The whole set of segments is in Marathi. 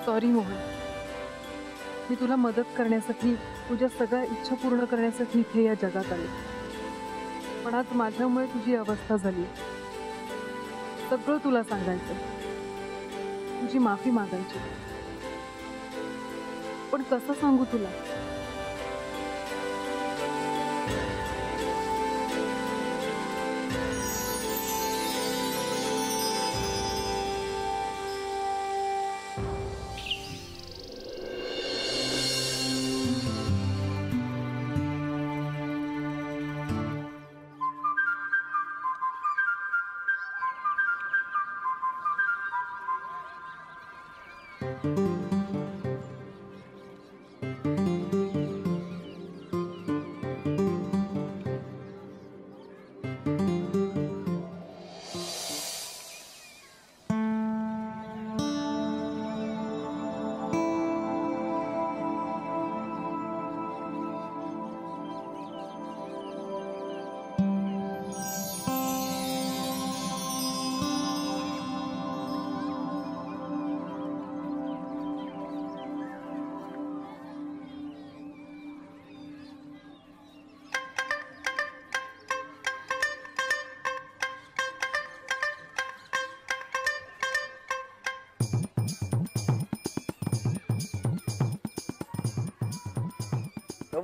सॉरी मोहन, मी तुला मदत करण्यासाठी, तुझ्या सगळ्या इच्छा पूर्ण करण्यासाठी इथे या जगात आले, पण आज माझ्यामुळे तुझी अवस्था झाली। सगळं तुला सांगायचं, तुझी माफी मागायची, पण कसं सांगू तुला?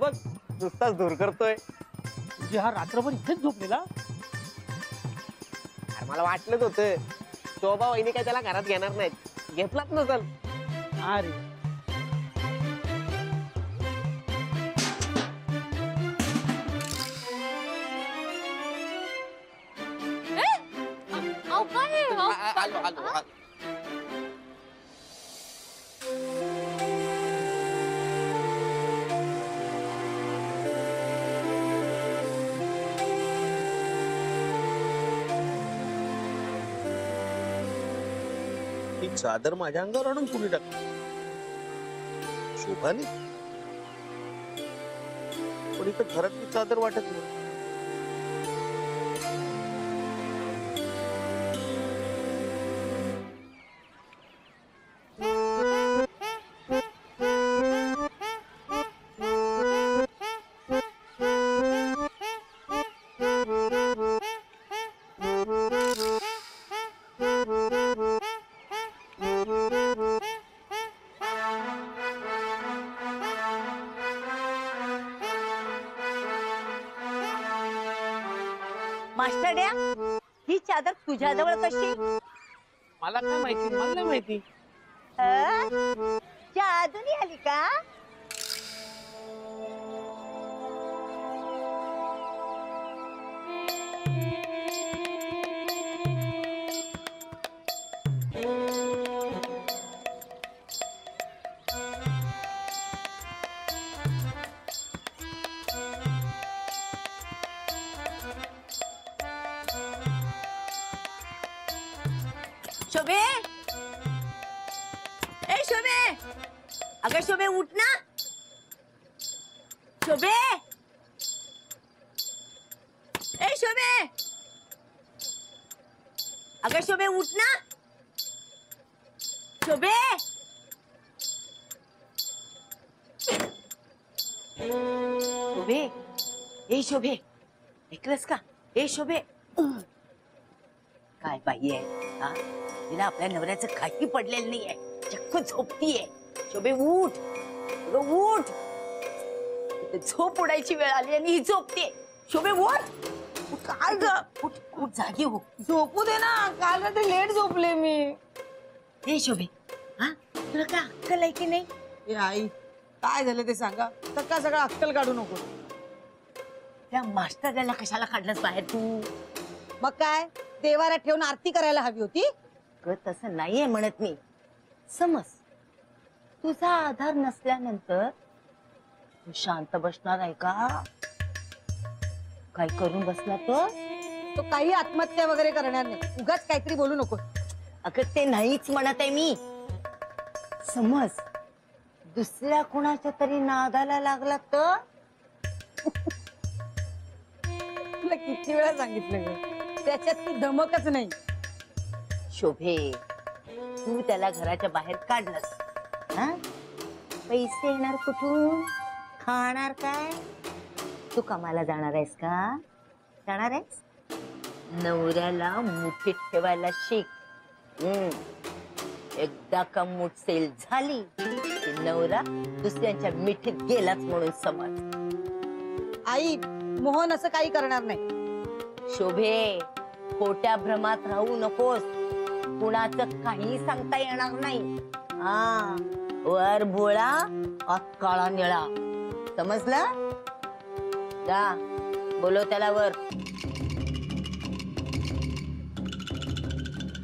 बघ नुसताच दूर करतोय। तुझी हा रात्रभर इथेच झोपलेला? अरे मला वाटलंच होतं शोभा वहिनी काय त्याला घरात घेणार नाहीत, घेतलाच नसल। अरे आलो आलो आलो। ही चादर माझ्या अंगावर आणून कुणी टाकली? शोभाने? पण इथं घरातली चादर वाटत नाही। मास्टरड्या, ही चादर तुझ्याजवळ कशी? मला काय माहिती, मला नाही माहिती। जादूनी आली का? शोभे, ए शोभे, अगं शोभे उठ ना। शोभे, ए शोभे, अगं शोभे उठ ना। शोभे, शोभे, ए शोभे, ऐकलंस का? ए शोभे, काय बाई आहे हा? तिला आपल्या नवऱ्याचं काही पडलेलं नाहीये, चक्क झोपतीये। शोभे उठ, अगं उठ, झोप उडायची वेळ आली आणि ही झोपते। शोभे उठ, काय ग? उठ उठ, जागी हो, झोपू दे ना, काल रात्री लेट झोपले मी। हे शोभे, हा तुला काय अक्कल आहे की नाही? ए आई, काय झालं ते सांगा, सकाळ सकाळ अक्कल काढू नको। त्या मास्टरला कशाला काढलंस बाहेर तू? मग काय, देवाऱ्यात ठेवून आरती करायला हवी होती? तसं नाहीये म्हणत मी। समज तुझा आधार नसल्यानंतर तू शांत बसणार आहे का? काय करून बसला तर? तो काही आत्महत्या वगैरे करणार नाही, उगाच काहीतरी बोलू नको। अगं ते नाहीच म्हणत आहे मी। समज दुसऱ्या कुणाच्या तरी नादाला लागला तर? तुला किती वेळा सांगितलं ग, त्याच्यात ती धमकच नाही। शोभे, तू त्याला घराच्या बाहेर काढलंस, हा? पैसे येणार कुठून? खाणार काय? तू कामाला जाणार आहेस का? जाणार आहेस? नवऱ्याला मुठीत ठेवायला शिक. एकदा का मूठ सेल झाली की नवरा दुसऱ्यांच्या मिठीत गेलाच म्हणून समज. आई मोहन असं काही करणार नाही. शोभे, खोट्या भ्रमात राहू नकोस. कुणाचं काही सांगता येणार नाही. हा, वर भोळा आत काळा निळा, समजलं? जा बोलव त्याला वर.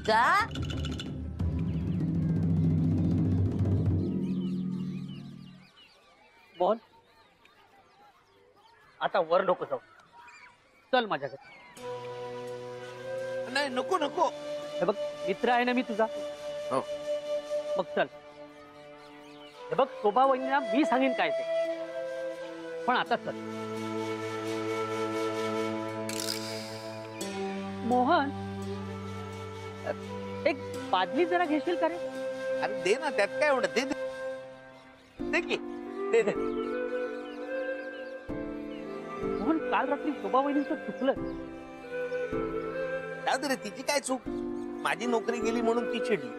जा. मोहन, आता वर नको जाऊ. चल माझ्याकडे. नाही नको नको. हे बघ, मित्र आहे ना मी तुझा. हो. मग चल. हे बघ, शोभा वहिनीला मी सांगेन काय ते, पण आता चल. मोहन, एक बादली जरा घेशील का रे? अरे दे ना, त्यात काय एवढं. दे दे दे की. दे दे. मोहन, काल रात्री शोभा वहिनीचं चुकलं. जाऊ दे रे, तिची काय चूक. माझी नोकरी गेली म्हणून ती चिडली,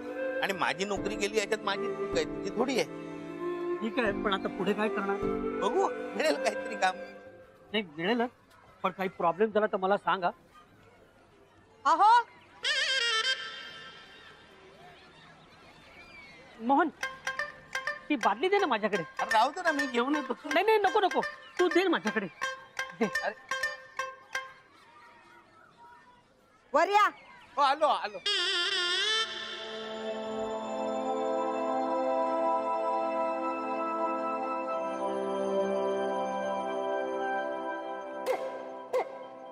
आणि माझी नोकरी गेली याच्यात माझी चूक आहे, तिची थोडी आहे. ठीक आहे, पण आता पुढे काय करणार? बघू, मिळेल काहीतरी काम. नाही मिळेलच, पण काही प्रॉब्लेम झाला तर मला सांगा. अहो मोहन, ती बादली दे ना माझ्याकडे. अरे राहू दे ना, मी घेऊन येतो. नाही नाही, नको नको, तू दे ना माझ्याकडे. दे. वर या. हो, आलो आलो.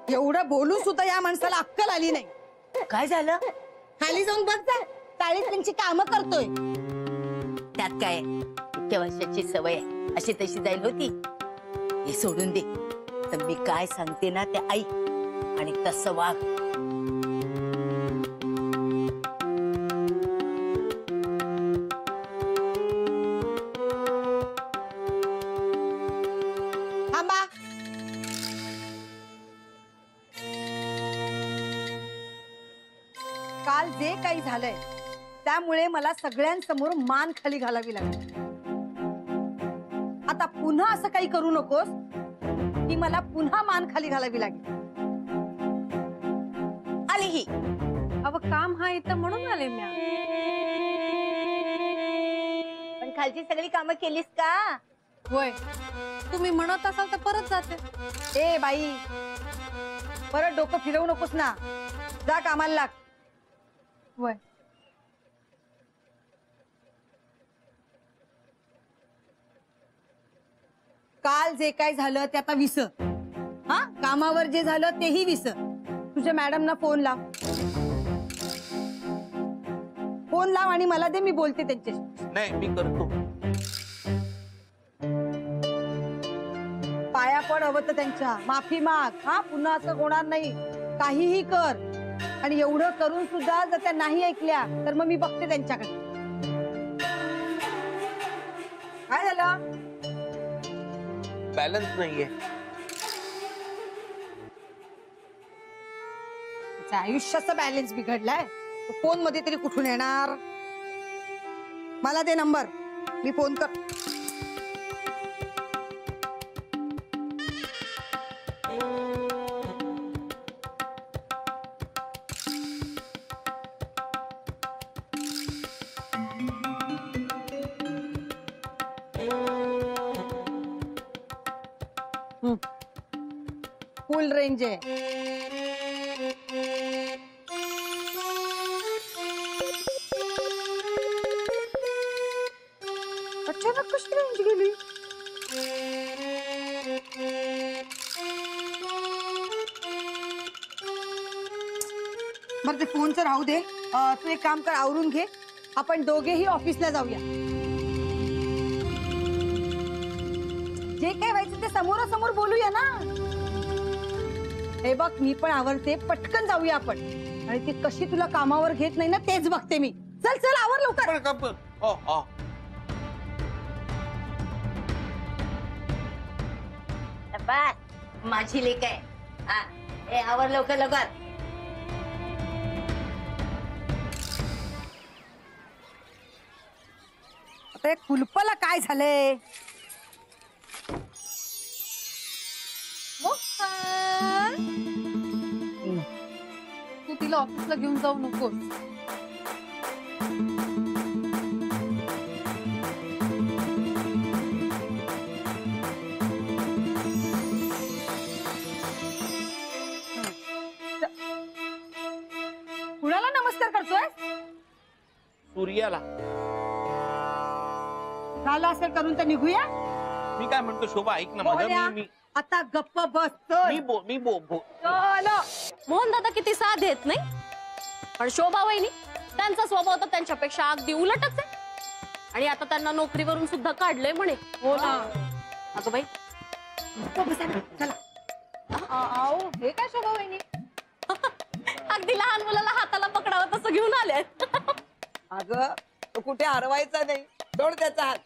एवढं बोलून सुद्धा या माणसाला अक्कल आली नाही. काय झालं? खाली जाऊन बघ जा. चाळीत त्यांची कामं करतोय. त्यात काय? इतक्या वर्षाची सवय आहे, अशी तशी जाईल होती. हे सोडून दे. तर मी काय सांगते ना ते ऐक आणि तसं वाग. थांबा. काल जे काही झालंय त्यामुळे मला सगळ्यांसमोर मान खाली घालावी लागली. आता पुन्हा असं काही करू नकोस की मला पुन्हा मान खाली घालावी लागेल. आली ही. अव काम हा इथं म्हणून आले मी. पण खालची सगळी कामं केलीस का? होय, तुम्ही म्हणत असाल तर परत जाते. ए बाई, परत डोकं फिरवू नकोस ना. जा कामाला लाग. होय. काल जे काय झालं ते आता विसर. हा, कामावर जे झालं तेही विसर. तुझ्या मॅडमना फोन लाव. फोन लाव आणि मला दे, मी बोलते त्यांच्याशी. नाही, मी करतो. पाया पड हवं तर त्यांच्या, माफी माग. हा, पुन्हा असं होणार नाही. काहीही कर, आणि एवढं करून सुद्धा जर त्या नाही ऐकल्या तर मग मी बघते त्यांच्याकडे. काय झालं? बॅलन्स नाहीये. तिच्या आयुष्याचा बॅलन्स बिघडलाय. फोन मध्ये तरी कुठून येणार? मला दे नंबर, मी फोन कर. फुल रेंज आहे. अचानक कशी रेंज गेली? बरं, ते फोनचं राहू दे. तू एक काम कर, आवरून घे. आपण दोघेही ऑफिसला जाऊया. जे काय व्हायचं ते समोरासमोर बोलूया ना. हे बघ, मी पण आवरते, पटकन जाऊया आपण. आणि ती कशी तुला कामावर घेत नाही ना तेच बघते मी. चल चल, आवर लवकर. शाबास माझी लेक आहे. हा ए आवर लवकर लवकर. आता एक कुलपाला काय झालंय? तू तिला ऑफिसला घेऊन जाऊ नकोस. कुणाला नमस्कार करतोय? सूर्याला. झालं असेल करून तर निघूया. मी काय म्हणतो शोभा ऐक ना माझं. बोल्या. मी आता गप्प बस. चलो. मोहन दादा किती साधे आहेत नाही, पण शोभा वहिनी त्यांचा स्वभाव तर त्यांच्यापेक्षा अगदी उलटच आहे. आणि आता त्यांना नोकरीवरून सुद्धा काढलंय म्हणे. हो ना. अगं बाई, चला. आओ हे काय शोभा वहिनी अगदी लहान मुलाला हाताला पकडावं तसं घेऊन आले. अगं तो कुठे हरवायचा नाही. सोड त्याचा हात.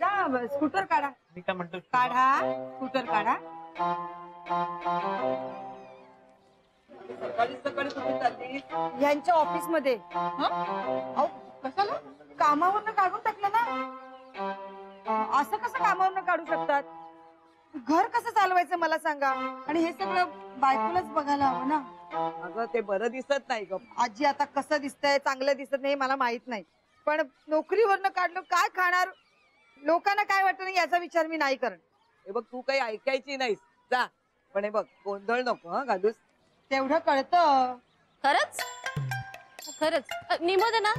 जा स्कूटर काढा. मी काय म्हणतो काढा स्कूटर काढा. सकाळी सकाळी कुठे चालली? यांच्या ऑफिस मध्ये. कशाला? कामावरनं काढून टाकलं ना. असं कसं कामावरनं काढू शकतात? घर कसं चालवायचं मला सांगा. आणि हे सगळं बायकोलाच बघायला हवं ना. अगं ते बरं दिसत नाही ग. आजी आता कसं दिसतंय, चांगलं दिसत नाही मला माहित नाही, पण नोकरीवरनं काढलं काय खाणार, लोकांना काय वाटत नाही याचा विचार मी नाही करत. हे बघ तू काही ऐकायची नाहीस. जा. पण हे बघ गोंधळ नको हा घालूस. तेवढं कळतं. खरंच खरंच निमोद आहे ना.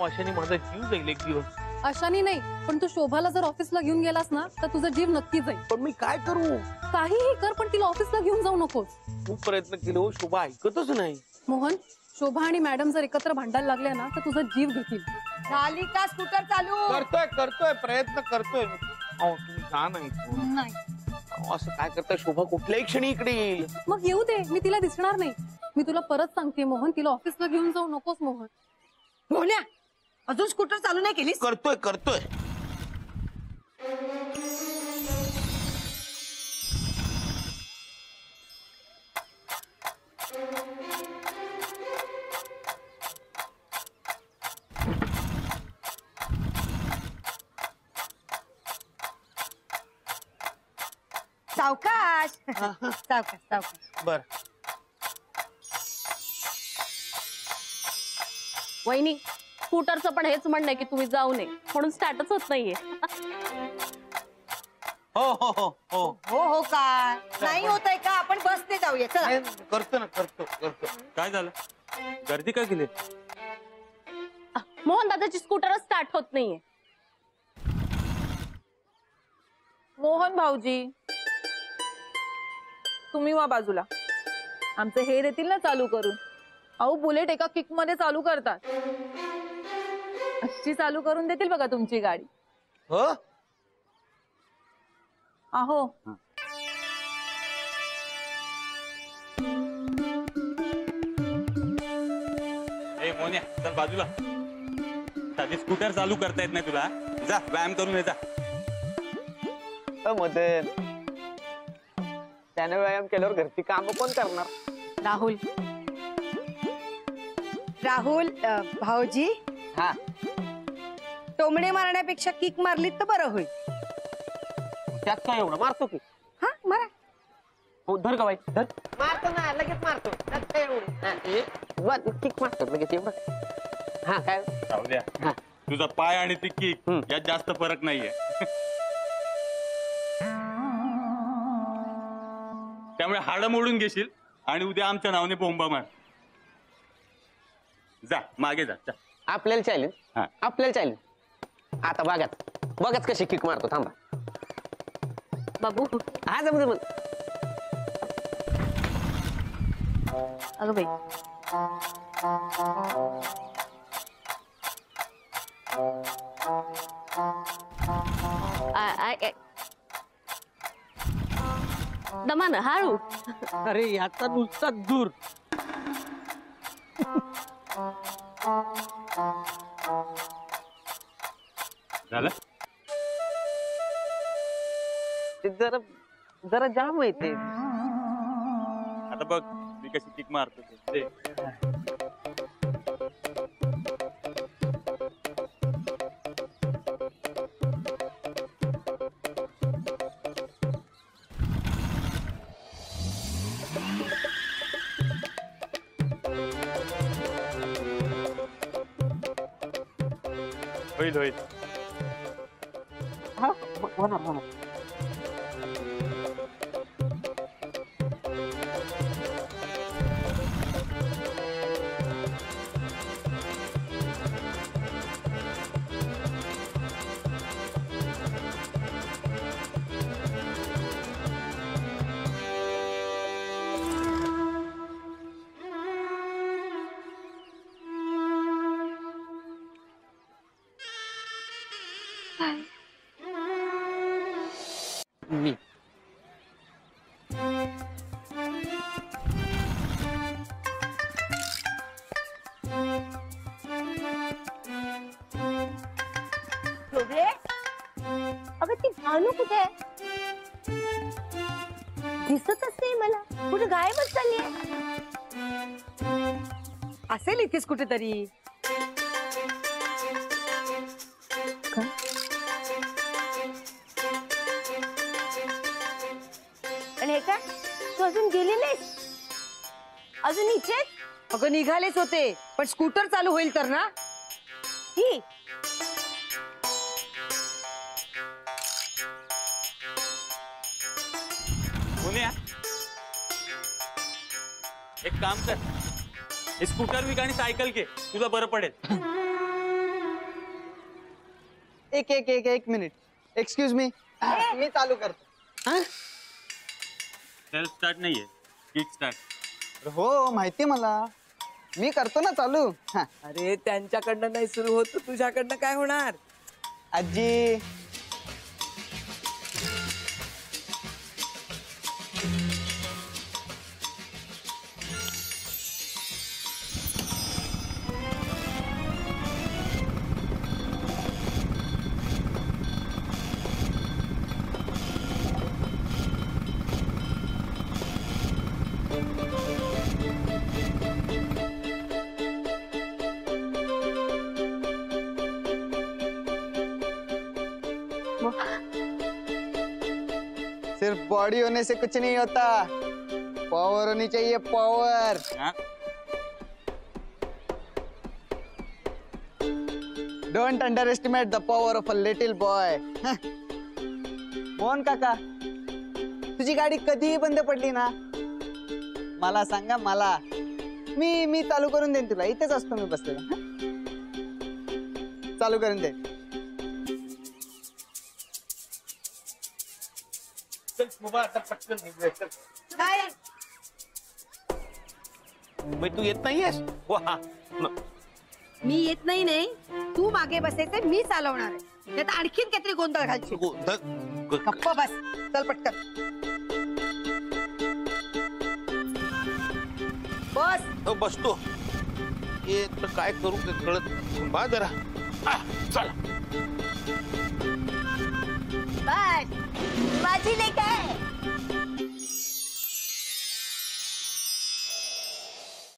अशाने माझा जीव जाईल एक दिवस. अशाने नाही, पण तू शोभाला जर ऑफिसला घेऊन गेलास ना तर तुझा जीव नक्की जाईल. पण मी काय करू? काहीही कर, पण तिला ऑफिसला घेऊन जाऊ नकोस. खूप प्रयत्न केले हो, शोभा ऐकतच नाही. मोहन, शोभा आणि मॅडम जर एकत्र भांडायला लागल्या ना तर तुझा जीव घेतील. झाली का स्कूटर चालू? करतोय प्रयत्न करतोय. तुम्ही जा नाही. असं काय करताय शोभा? कुठल्याही क्षणी इकडे येईल. मग येऊ दे, मी तिला दिसणार नाही. मी तुला परत सांगते मोहन, तिला ऑफिसला घेऊन जाऊ नकोस. मोहन बोल्या अजून स्कूटर चालू नाही केलीस? करतोय. सावकाश सावकाश. बर. वहिनी, स्कूटरचं पण हेच म्हणणं आहे की तुम्ही जाऊ नये, म्हणून स्टार्टच होत नाहीये. हो हो काय नाही होतंय का? आपण बसने जाऊया. चला. करतो. काय झालं? गर्दी का केली? मोहन दादाची स्कूटरच स्टार्ट होत नाहीये. मोहन भाऊजी, तुम्ही वा बाजूला. आमचे हे देतील ना चालू करून. अहो बुलेट एका किक मध्ये चालू करतात. अशी चालू करून देतील बघा तुमची गाडी. हो. अहो ए मोन्या, चल बाजूला. साधी स्कूटर चालू करता येत नाही तुला? जा व्यायाम करून ये जा. मदन, त्याने व्यायाम केल्यावर घरची काम कोण करणार? राहुल, भाऊजी. हा. टोमणे मारण्यापेक्षा किक मारली तर बरं होईल. त्यात काय एवढं? मारतो की. हा मारा. हो धर का बाई धर. मारतो ना, लगेच मारतो. त्यात काय एवढं? किक मारतो लगेच एवढं. हा काय? राहू द्या. हा. तुझा पाय आणि ती किक यात जास्त फरक नाहीये. त्यामुळे हाडं मोडून घेशील आणि उद्या आमच्या नावाने बोंबा मार. जा मागे जा. आपल्याला चालेल. हा. आपल्याला चालेल. आता बघाच कशी किक मारतो. थांबा. बाबू. हा जमत. अगं बाई, ना हळू. अरे याचा नुसता दूर. झालं ते जरा जरा जाम आहे ते. आता बघ मी कशी किक मारतो ते. होईल होईल. हा होणार होणार. मी शोभे अगं ती भानू कुठे आहे? दिसतच नाही मला. कुठे गायबच झाली आहे. असेल इथेच कुठेतरी. आणि हे काय तू अजून गेली नाहीस? अजून इथेच? अगं निघालेच होते पण स्कूटर चालू होईल तर ना. ही मोन्या एक काम कर, हे स्कूटर विक आणि सायकल घे, तुला बरं पडेल. एक मिनिट. एक्सक्यूज मी मी चालू करतो. सेल्फ स्टार्ट नाहीये, किक स्टार्ट. हो माहिती मला, मी करतो ना चालू. हा. अरे त्यांच्याकडनं नाही सुरू होत, तुझ्याकडनं काय होणार? आजी सिर्फ बॉडी होने से कुछ नहीं होता, पावर होनी चाहिए, power. Don't under estimate the power of a little boy. Mohan काका, तुझी गाडी कधीही बंद पडली ना मला सांगा, मला मी चालू करून देईन तुला. इथेच असतो मी बसलेला. चालू करून दे. काय तू येत नाहीयेस? वा मी येत नाही. तू मागे बसायचं, मी चालवणार आहे. त्यात आणखीन काहीतरी गोंधळ घालशील. गप्प बस. चल पटकन बस. बसतो. ये तर काय करू ते कळत. बा जरा चला. बस माझी लेक